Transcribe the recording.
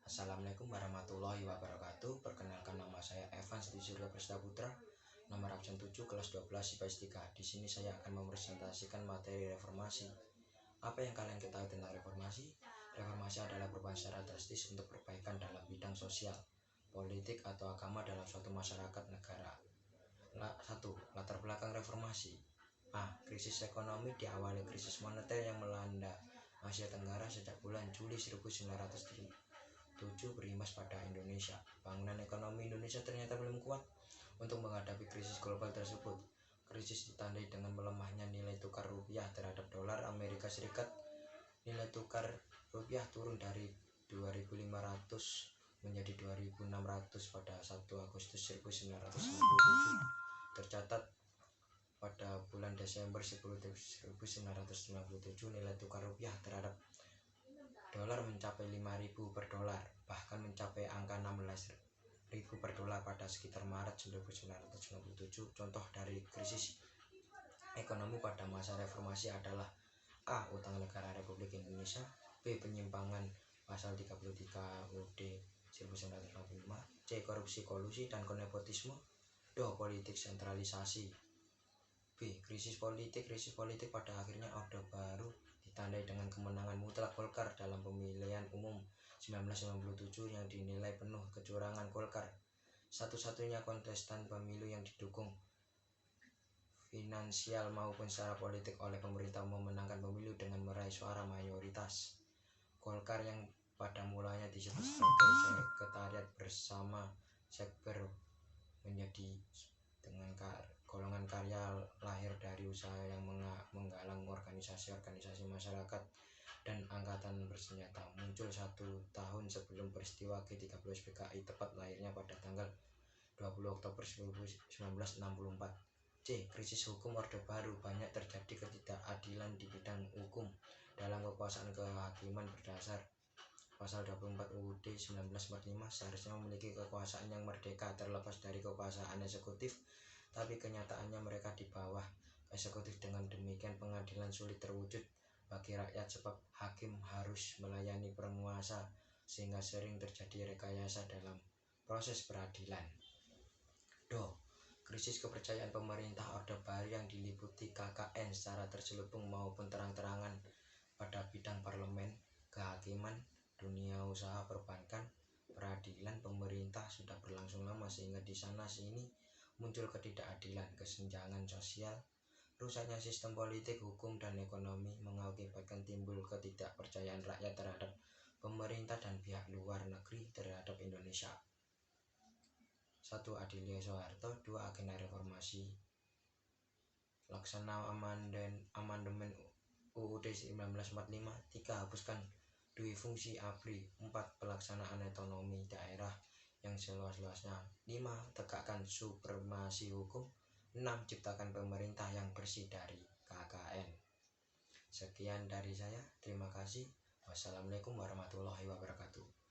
Assalamualaikum warahmatullahi wabarakatuh. Perkenalkan, nama saya Evans di Surya Presta Putra, nomor absen 7 kelas 12 IPS 3. Di sini saya akan mempresentasikan materi reformasi. Apa yang kalian ketahui tentang reformasi? Reformasi adalah perubahan secara drastis untuk perbaikan dalam bidang sosial, politik atau agama dalam suatu masyarakat negara. 1. Latar belakang reformasi. Krisis ekonomi diawali krisis moneter yang melanda Asia Tenggara sejak bulan Juli 1907 berimbas pada Indonesia. Bangunan ekonomi Indonesia ternyata belum kuat untuk menghadapi krisis global tersebut. Krisis ditandai dengan melemahnya nilai tukar rupiah terhadap dolar Amerika Serikat. Nilai tukar rupiah turun dari 2.500 menjadi 2.600 pada 1 Agustus 1997. Tercatat pada bulan Desember 1997 nilai tukar rupiah terhadap dolar mencapai 5.000 per dolar, bahkan mencapai angka 16.000 per dolar pada sekitar Maret 1997. Contoh dari krisis ekonomi pada masa reformasi adalah: A. Utang negara Republik Indonesia. B. Penyimpangan pasal 33 UUD 1945. C. Korupsi, kolusi, dan nepotisme. D. Politik sentralisasi. B. Krisis politik pada akhirnya Orde Baru ditandai dengan kemenangan mutlak Golkar dalam pemilihan umum 1997 yang dinilai penuh kecurangan. Golkar, satu-satunya kontestan pemilu yang didukung finansial maupun secara politik oleh pemerintah, memenangkan pemilu dengan meraih suara mayoritas. Golkar yang pada mulanya disebut sebagai sekretariat bersama Sekber menjadi dengan golongan karya lahir dari usaha yang menggalang organisasi-organisasi masyarakat dan angkatan bersenjata. Muncul 1 tahun sebelum peristiwa G30 PKI, tepat lahirnya pada tanggal 20 Oktober 1964. C. Krisis hukum Orde Baru. Banyak terjadi ketidakadilan di bidang hukum dalam kekuasaan kehakiman berdasar pasal 24 UUD 1945. Seharusnya memiliki kekuasaan yang merdeka terlepas dari kekuasaan eksekutif, tapi kenyataannya mereka di bawah eksekutif. Dengan demikian pengadilan sulit terwujud bagi rakyat sebab hakim harus melayani penguasa, sehingga sering terjadi rekayasa dalam proses peradilan. Do. Krisis kepercayaan pemerintah Orde Baru yang diliputi KKN secara terselubung maupun terang-terangan pada bidang parlemen, kehakiman, dunia usaha, perbankan, peradilan, pemerintah sudah berlangsung lama, sehingga di sana sini muncul ketidakadilan, kesenjangan sosial, rusaknya sistem politik, hukum, dan ekonomi, mengakibatkan timbul ketidakpercayaan rakyat terhadap pemerintah dan pihak luar negeri terhadap Indonesia. 1. Adilia Soeharto. 2. Agenda reformasi. Laksana amandemen UUD 1945. 3. Hapuskan dui fungsi ABRI. 4. Pelaksanaan otonomi daerah yang seluas-luasnya. 5. Tegakkan supremasi hukum. 6. Ciptakan pemerintah yang bersih dari KKN. Sekian dari saya. Terima kasih. Wassalamualaikum warahmatullahi wabarakatuh.